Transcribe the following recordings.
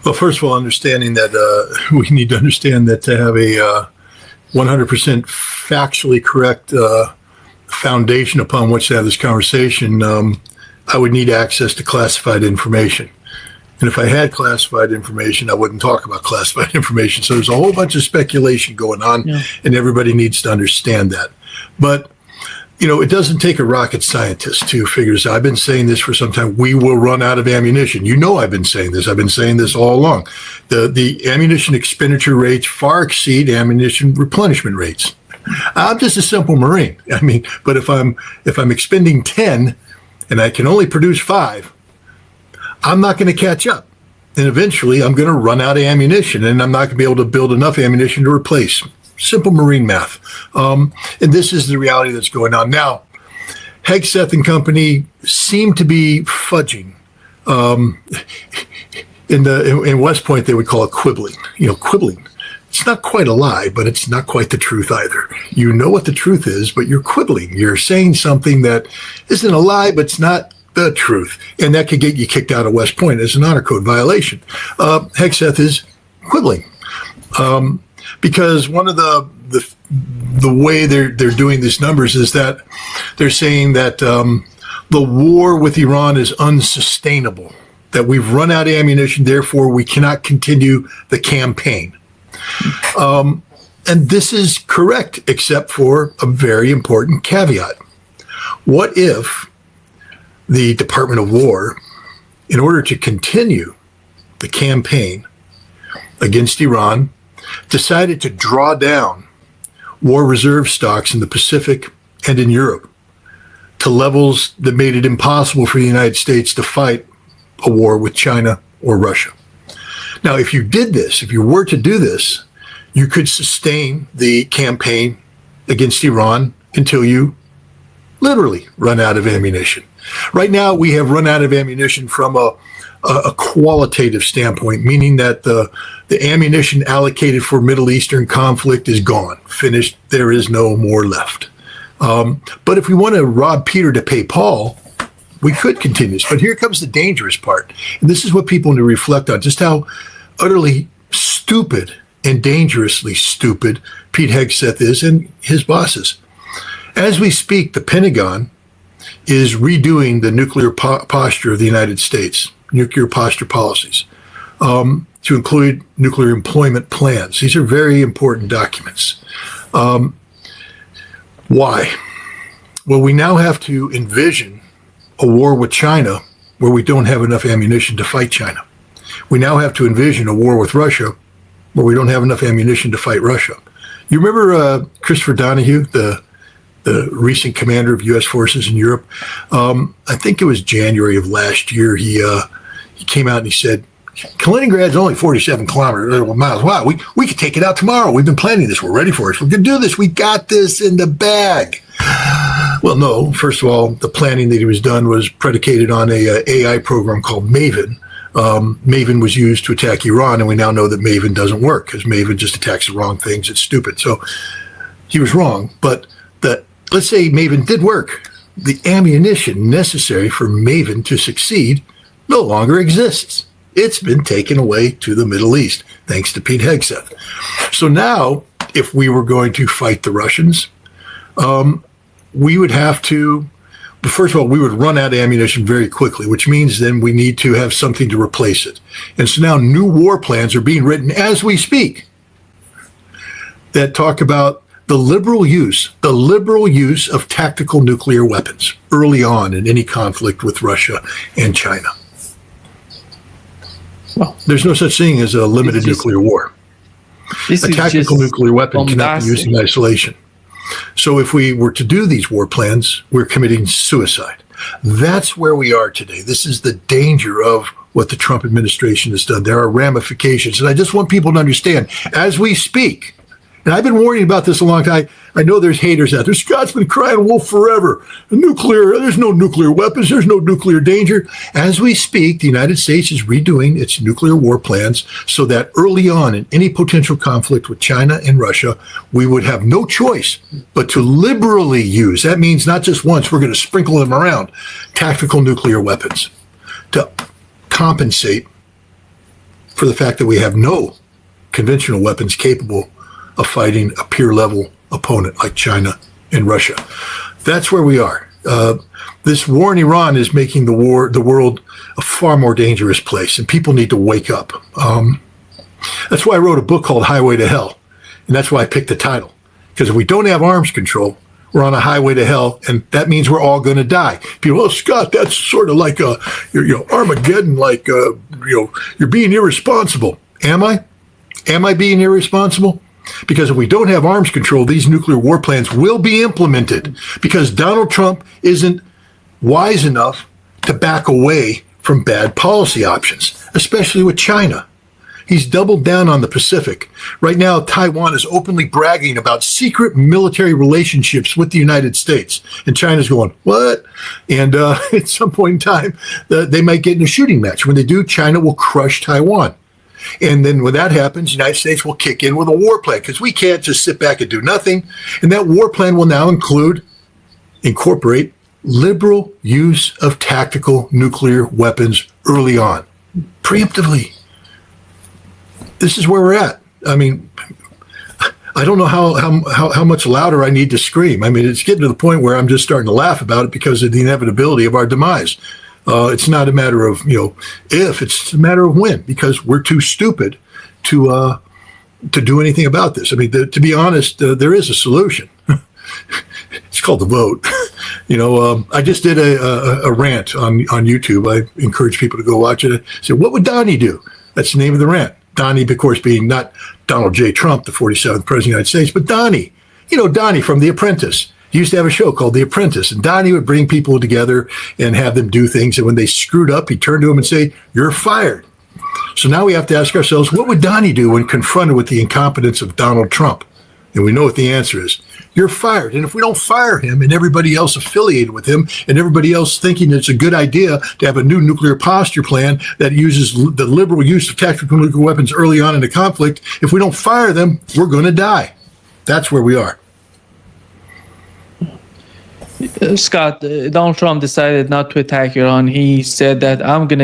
Well, first of all, understanding that we need to understand that to have a 100% factually correct foundation upon which to have this conversation, I would need access to classified information. And if I had classified information, I wouldn't talk about classified information. So there's a whole bunch of speculation going on, and everybody needs to understand that. But, it doesn't take a rocket scientist to figure this out. I've been saying this for some time. We will run out of ammunition. I've been saying this. I've been saying this all along. The ammunition expenditure rates far exceed ammunition replenishment rates. I'm just a simple Marine. But if I'm expending 10 and I can only produce 5, I'm not going to catch up. And eventually I'm going to run out of ammunition, and I'm not going to be able to build enough ammunition to replace. Simple Marine math. And this is the reality that's going on. Now, Hegseth and company seem to be fudging. In West Point, they would call it quibbling. Quibbling. It's not quite a lie, but it's not quite the truth either. You know what the truth is, but you're quibbling. You're saying something that isn't a lie, but it's not the truth. And that could get you kicked out of West Point as an honor code violation. Hegseth is quibbling. Because one of the way they're doing these numbers is that they're saying that the war with Iran is unsustainable, that we've run out of ammunition, therefore we cannot continue the campaign. And this is correct, except for a very important caveat. What if the Department of War, in order to continue the campaign against Iran, decided to draw down war reserve stocks in the Pacific and in Europe to levels that made it impossible for the United States to fight a war with China or Russia? Now, if you did this, if you were to do this, you could sustain the campaign against Iran until you literally run out of ammunition. Right now, we have run out of ammunition from a qualitative standpoint, meaning that the ammunition allocated for Middle Eastern conflict is gone, finished. There is no more left. But if we want to rob Peter to pay Paul, we could continue this. But here comes the dangerous part. And this is what people need to reflect on, just how utterly stupid and dangerously stupid Pete Hegseth is and his bosses. As we speak, the Pentagon is redoing the nuclear posture of the United States, nuclear posture policies, to include nuclear employment plans. These are very important documents. Why? Well, we now have to envision a war with China where we don't have enough ammunition to fight China. We now have to envision a war with Russia where we don't have enough ammunition to fight Russia. You remember Christopher Donahue, the recent commander of U.S. forces in Europe? I think it was January of last year. He came out and he said, Kaliningrad's only 47 miles. Wow, we could take it out tomorrow. We've been planning this. We're ready for it. We can do this. We got this in the bag. Well, no. First of all, the planning that he was done was predicated on a AI program called Maven. Maven was used to attack Iran, and we now know that Maven doesn't work because Maven just attacks the wrong things. It's stupid. So he was wrong. But let's say Maven did work. The ammunition necessary for Maven to succeed no longer exists. It's been taken away to the Middle East, thanks to Pete Hegseth. So now, if we were going to fight the Russians, we would have to, first of all, we would run out of ammunition very quickly, which means then we need to have something to replace it. And so now new war plans are being written as we speak that talk about the liberal use of tactical nuclear weapons early on in any conflict with Russia and China. Well, there's no such thing as a limited nuclear war. A tactical nuclear weapon cannot be used in isolation. So if we were to do these war plans, we're committing suicide. That's where we are today. This is the danger of what the Trump administration has done. There are ramifications. And I just want people to understand, as we speak, and I've been warning about this a long time. I know there's haters out there. Scott's been crying wolf forever. There's no nuclear weapons. There's no nuclear danger. As we speak, the United States is redoing its nuclear war plans so that early on in any potential conflict with China and Russia, we would have no choice but to liberally use. That means not just once, we're going to sprinkle them around, tactical nuclear weapons to compensate for the fact that we have no conventional weapons capable of fighting a peer-level opponent like China and Russia. That's where we are. This war in Iran is making the world a far more dangerous place, and people need to wake up. That's why I wrote a book called Highway to Hell, and that's why I picked the title. Because if we don't have arms control, we're on a highway to hell, and that means we're all going to die. People, well, Scott, that's sort of like Armageddon, like you're being irresponsible. Am I? Am I being irresponsible? Because if we don't have arms control, these nuclear war plans will be implemented because Donald Trump isn't wise enough to back away from bad policy options, especially with China. He's doubled down on the Pacific. Right now, Taiwan is openly bragging about secret military relationships with the United States. And China's going, what? And at some point in time, they might get in a shooting match. When they do, China will crush Taiwan. And then when that happens, the United States will kick in with a war plan because we can't just sit back and do nothing. And that war plan will now incorporate liberal use of tactical nuclear weapons early on, preemptively. This is where we're at. I mean, I don't know how much louder I need to scream. I mean, it's getting to the point where I'm just starting to laugh about it because of the inevitability of our demise. It's not a matter of if, it's a matter of when, because we're too stupid to do anything about this. I mean, to be honest, there is a solution. It's called the vote. I just did a rant on YouTube. I encourage people to go watch it. I said, what would Donnie do? That's the name of the rant. Donnie, of course, being not Donald J. Trump, the 47th president of the United States, but Donnie. Donnie from The Apprentice. He used to have a show called The Apprentice, and Donnie would bring people together and have them do things. And when they screwed up, he'd turn to them and say, "You're fired." So now we have to ask ourselves, what would Donnie do when confronted with the incompetence of Donald Trump? And we know what the answer is. You're fired. And if we don't fire him and everybody else affiliated with him and everybody else thinking it's a good idea to have a new nuclear posture plan that uses the liberal use of tactical nuclear weapons early on in the conflict, if we don't fire them, we're going to die. That's where we are. Scott, Donald Trump decided not to attack Iran. He said that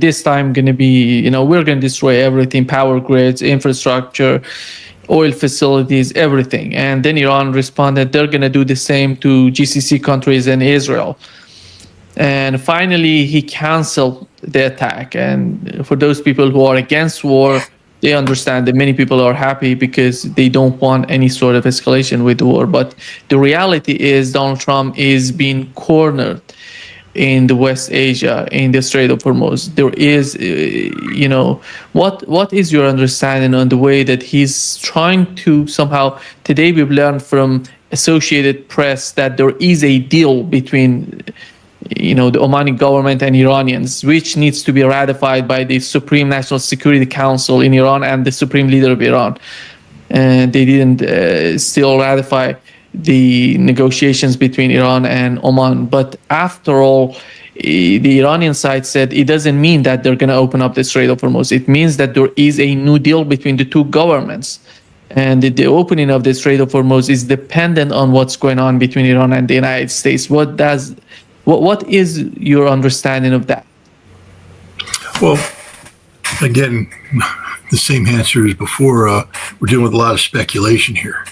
this time we're going to destroy everything, power grids, infrastructure, oil facilities, everything. And then Iran responded, they're going to do the same to GCC countries and Israel. And finally, he canceled the attack. And for those people who are against war, they understand that many people are happy because they don't want any sort of escalation with the war. But the reality is Donald Trump is being cornered in the West Asia, in the Strait of Hormuz. There is, what is your understanding on the way that he's trying to somehow, today we've learned from Associated Press that there is a deal between the Omani government and Iranians, which needs to be ratified by the Supreme National Security Council in Iran and the Supreme Leader of Iran. And they didn't still ratify the negotiations between Iran and Oman. But after all, the Iranian side said it doesn't mean that they're going to open up the Strait of Hormuz. It means that there is a new deal between the two governments. And the opening of the Strait of Hormuz is dependent on what's going on between Iran and the United States. What is your understanding of that? Well, again, the same answer as before. We're dealing with a lot of speculation here.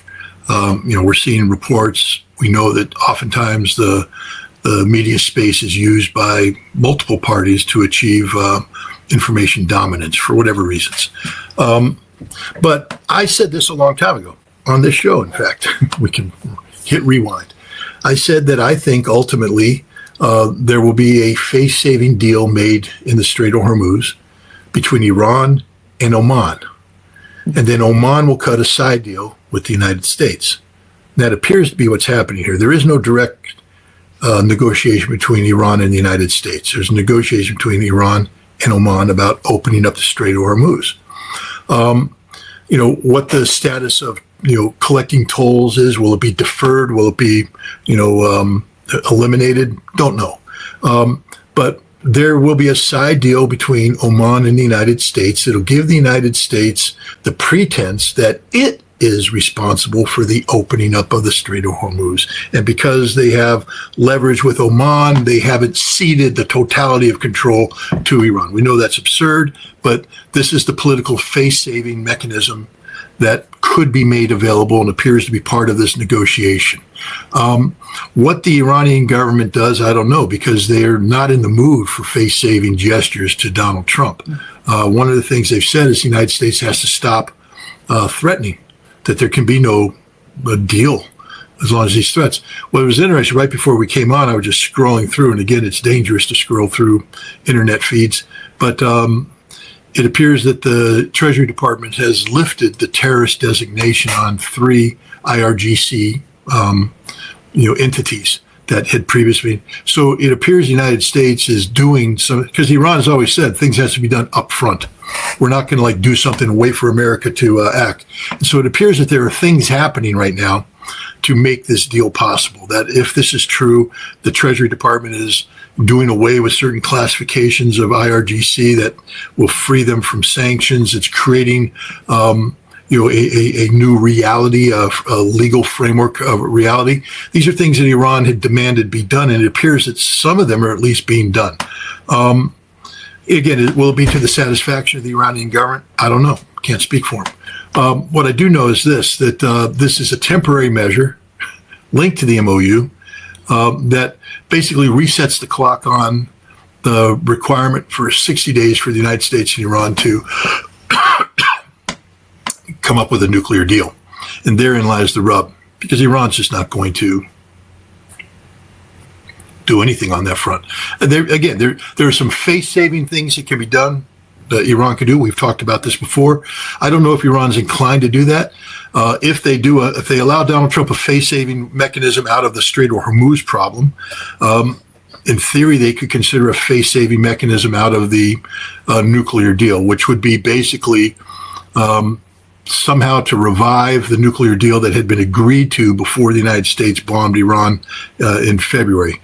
We're seeing reports. We know that oftentimes the media space is used by multiple parties to achieve information dominance for whatever reasons. But I said this a long time ago on this show. In fact, we can hit rewind. I said that I think ultimately there will be a face-saving deal made in the Strait of Hormuz between Iran and Oman. And then Oman will cut a side deal with the United States. That appears to be what's happening here. There is no direct negotiation between Iran and the United States. There's a negotiation between Iran and Oman about opening up the Strait of Hormuz. What the status of, collecting tolls is, will it be deferred? Will it be, eliminated? Don't know. But there will be a side deal between Oman and the United States. It'll give the United States the pretense that it is responsible for the opening up of the Strait of Hormuz. And because they have leverage with Oman, they haven't ceded the totality of control to Iran. We know that's absurd, but this is the political face-saving mechanism that could be made available and appears to be part of this negotiation. What the Iranian government does, I don't know, because they're not in the mood for face-saving gestures to Donald Trump. One of the things they've said is the United States has to stop threatening that there can be no deal as long as these threats. What was interesting, right before we came on, I was just scrolling through, and again, it's dangerous to scroll through internet feeds, but it appears that the Treasury Department has lifted the terrorist designation on 3 IRGC entities that had previously been. So it appears the United States is doing some, because Iran has always said things has to be done up front. We're not going to do something and wait for America to act. And so it appears that there are things happening right now to make this deal possible. That if this is true, the Treasury Department is doing away with certain classifications of IRGC that will free them from sanctions. It's creating a new reality, a legal framework of reality. These are things that Iran had demanded be done, and it appears that some of them are at least being done. Again, will it be to the satisfaction of the Iranian government? I don't know. Can't speak for them. What I do know is this, that this is a temporary measure linked to the MOU that basically resets the clock on the requirement for 60 days for the United States and Iran to come up with a nuclear deal. And therein lies the rub, because Iran's just not going to do anything on that front. And there are some face-saving things that can be done that Iran could do. We've talked about this before. I don't know if Iran's inclined to do that. If they allow Donald Trump a face-saving mechanism out of the Strait of Hormuz problem, in theory, they could consider a face-saving mechanism out of the nuclear deal, which would be basically somehow to revive the nuclear deal that had been agreed to before the United States bombed Iran in February.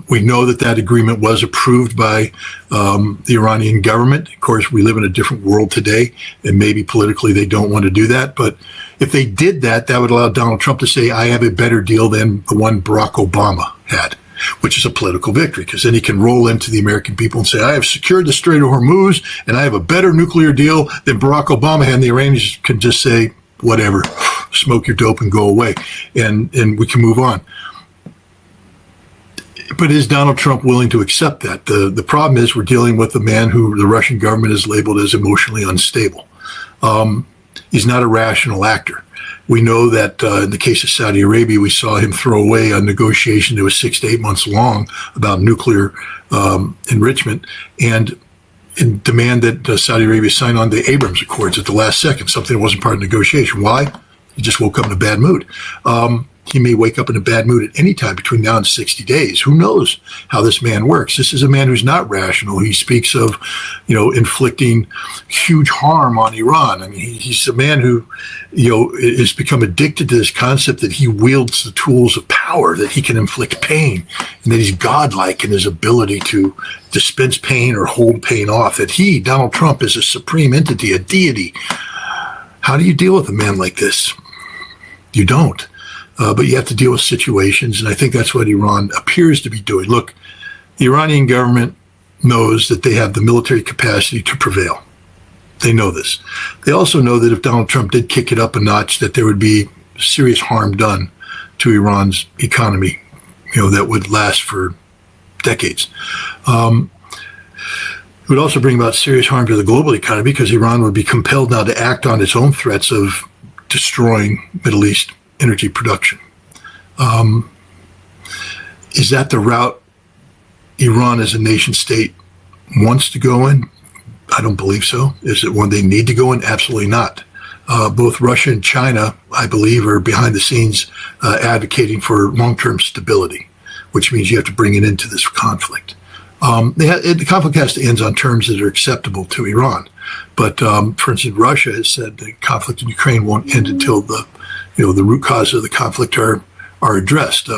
We know that agreement was approved by the Iranian government. Of course, we live in a different world today, and maybe politically they don't want to do that. But if they did that, that would allow Donald Trump to say, I have a better deal than the one Barack Obama had, which is a political victory, because then he can roll into the American people and say, I have secured the Strait of Hormuz, and I have a better nuclear deal than Barack Obama had. And the Iranians can just say, whatever, smoke your dope and go away, and we can move on. But is Donald Trump willing to accept that? The problem is we're dealing with a man who the Russian government has labeled as emotionally unstable. He's not a rational actor. We know that in the case of Saudi Arabia, we saw him throw away a negotiation that was 6 to 8 months long about nuclear enrichment and demand that Saudi Arabia sign on the Abrams Accords at the last second, something that wasn't part of the negotiation. Why? He just woke up in a bad mood. He may wake up in a bad mood at any time between now and 60 days. Who knows how this man works? This is a man who's not rational. He speaks of, inflicting huge harm on Iran. I mean, he's a man who, has become addicted to this concept that he wields the tools of power, that he can inflict pain, and that he's godlike in his ability to dispense pain or hold pain off, that he, Donald Trump, is a supreme entity, a deity. How do you deal with a man like this? You don't. But you have to deal with situations, and I think that's what Iran appears to be doing. Look, the Iranian government knows that they have the military capacity to prevail. They know this. They also know that if Donald Trump did kick it up a notch, that there would be serious harm done to Iran's economy, that would last for decades. It would also bring about serious harm to the global economy, because Iran would be compelled now to act on its own threats of destroying Middle East energy production. Is that the route Iran as a nation state wants to go in? I don't believe so. Is it one they need to go in? Absolutely not. Both Russia and China, I believe, are behind the scenes advocating for long-term stability, which means you have to bring it into this conflict. The conflict has to end on terms that are acceptable to Iran. But, for instance, Russia has said the conflict in Ukraine won't end until the root cause of the conflict are addressed.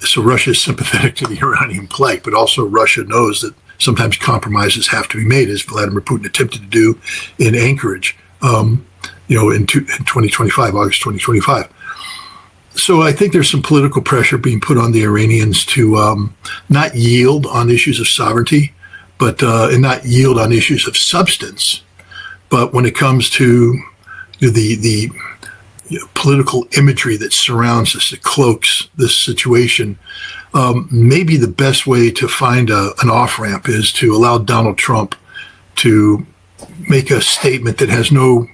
So Russia is sympathetic to the Iranian plight, but also Russia knows that sometimes compromises have to be made, as Vladimir Putin attempted to do in Anchorage in 2025, August 2025. So I think there's some political pressure being put on the Iranians to not yield on issues of sovereignty, but and not yield on issues of substance. But when it comes to the political imagery that surrounds this, that cloaks this situation, maybe the best way to find an off-ramp is to allow Donald Trump to make a statement that has no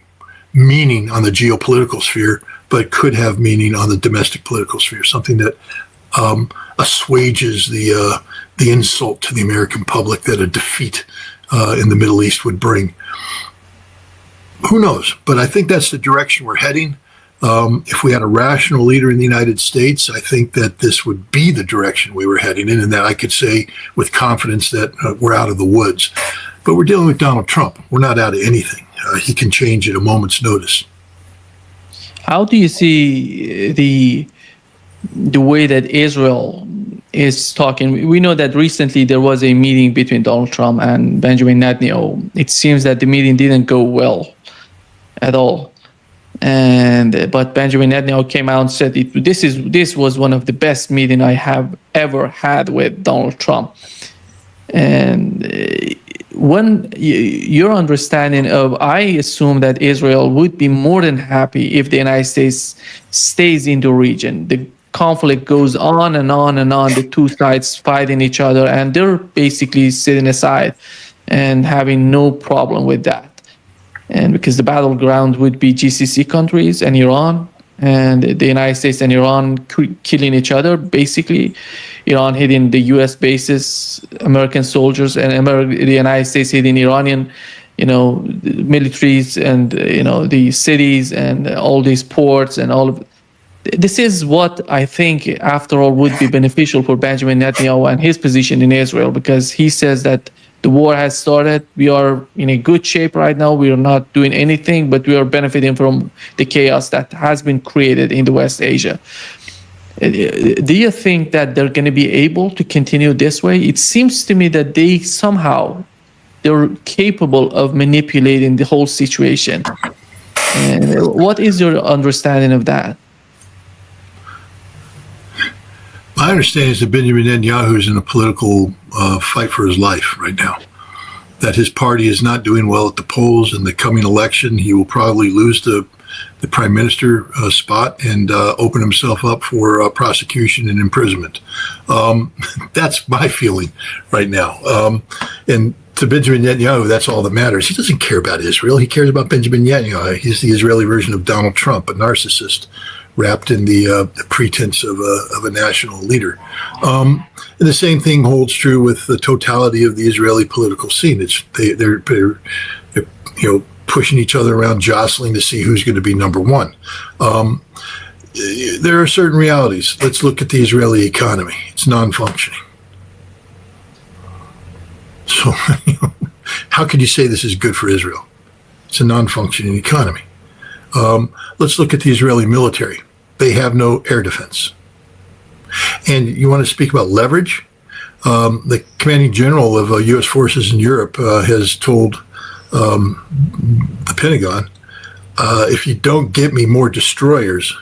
meaning on the geopolitical sphere, but could have meaning on the domestic political sphere, something that assuages the insult to the American public that a defeat in the Middle East would bring. Who knows? But I think that's the direction we're heading. If we had a rational leader in the United States, I think that this would be the direction we were heading in, and that I could say with confidence that we're out of the woods. But we're dealing with Donald Trump. We're not out of anything. He can change at a moment's notice. How do you see the way that Israel is talking? We know that recently there was a meeting between Donald Trump and Benjamin Netanyahu. It seems that the meeting didn't go well at all. But Benjamin Netanyahu came out and said this was one of the best meetings I have ever had with Donald Trump. And when your understanding of, I assume that Israel would be more than happy if the United States stays in the region. The conflict goes on and on and on, the two sides fighting each other, and they're basically sitting aside and having no problem with that. And because the battleground would be GCC countries and Iran, and the United States and Iran killing each other, basically. Iran hitting the U.S. bases, American soldiers, and the United States hitting Iranian, militaries and, the cities and all these ports and all of. This is what I think, after all, would be beneficial for Benjamin Netanyahu and his position in Israel, because he says that the war has started. We are in a good shape right now. We are not doing anything, but we are benefiting from the chaos that has been created in the West Asia. Do you think that they're going to be able to continue this way? It seems to me that they're capable of manipulating the whole situation. And what is your understanding of that? My understanding is that Benjamin Netanyahu is in a political fight for his life right now. That his party is not doing well at the polls. In the coming election, he will probably lose the prime minister spot and open himself up for prosecution and imprisonment. That's my feeling right now. And to Benjamin Netanyahu, that's all that matters. He doesn't care about Israel. He cares about Benjamin Netanyahu. He's the Israeli version of Donald Trump, a narcissist wrapped in the pretense of a national leader. And the same thing holds true with the totality of the Israeli political scene. They're pushing each other around, jostling to see who's going to be number one. There are certain realities. Let's look at the Israeli economy. It's non-functioning. So how could you say this is good for Israel? It's a non-functioning economy. Let's look at the Israeli military. They have no air defense. And you want to speak about leverage? The commanding general of U.S. forces in Europe has told the Pentagon, if you don't get me more destroyers,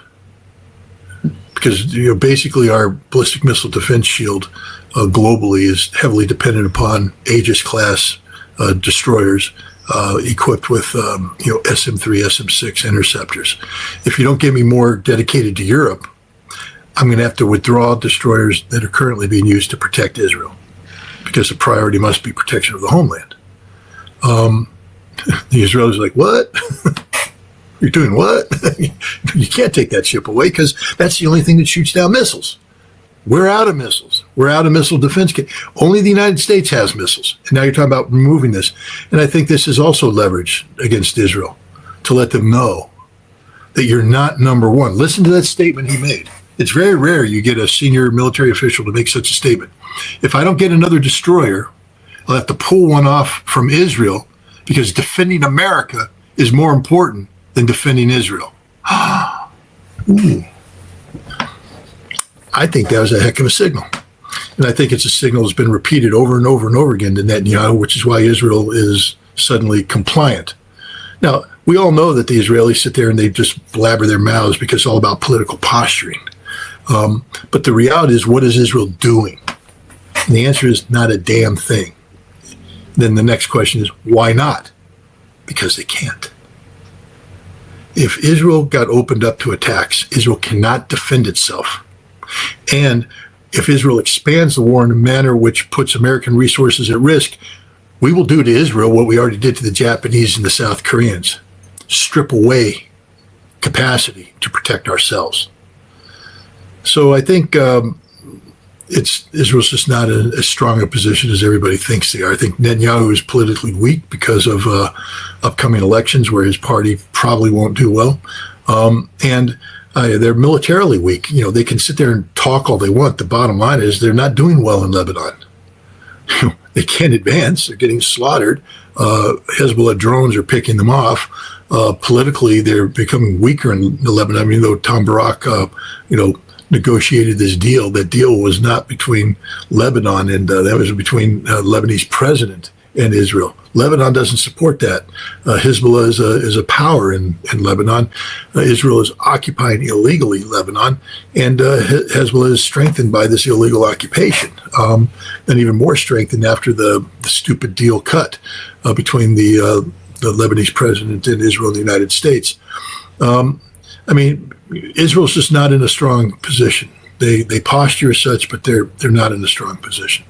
because basically our ballistic missile defense shield globally is heavily dependent upon Aegis class destroyers equipped with SM-3, SM-6 interceptors. If you don't get me more dedicated to Europe, I'm going to have to withdraw destroyers that are currently being used to protect Israel, because the priority must be protection of the homeland. The Israelis are like, what? You're doing what? You can't take that ship away because that's the only thing that shoots down missiles. We're out of missiles. We're out of missile defense. Only the United States has missiles. And now you're talking about removing this. And I think this is also leverage against Israel to let them know that you're not number one. Listen to that statement he made. It's very rare you get a senior military official to make such a statement. If I don't get another destroyer, I'll have to pull one off from Israel because defending America is more important than defending Israel. Ooh. I think that was a heck of a signal. And I think it's a signal that's been repeated over and over and over again to Netanyahu, which is why Israel is suddenly compliant Now, we all know that the Israelis sit there and they just blabber their mouths because it's all about political posturing. But the reality is, what is Israel doing? And the answer is not a damn thing. Then the next question is, why not? Because they can't. If Israel got opened up to attacks, Israel cannot defend itself. And if Israel expands the war in a manner which puts American resources at risk, we will do to Israel what we already did to the Japanese and the South Koreans. Strip away capacity to protect ourselves. So I think Israel's just not as strong a position as everybody thinks they are. I think Netanyahu is politically weak because of upcoming elections where his party probably won't do well. And they're militarily weak. You know, they can sit there and talk all they want. The bottom line is they're not doing well in Lebanon. They can't advance. They're getting slaughtered. Hezbollah drones are picking them off. Politically, they're becoming weaker in Lebanon. I mean, though Tom Barak, negotiated this deal. That deal was not between Lebanon and that was between Lebanese president and Israel. Lebanon doesn't support that. Hezbollah is a power in Lebanon. Israel is occupying illegally Lebanon, and Hezbollah is strengthened by this illegal occupation, and even more strengthened after the stupid deal cut between the Lebanese president and Israel and the United States. I mean, Israel's just not in a strong position. They posture as such, but they're not in a strong position.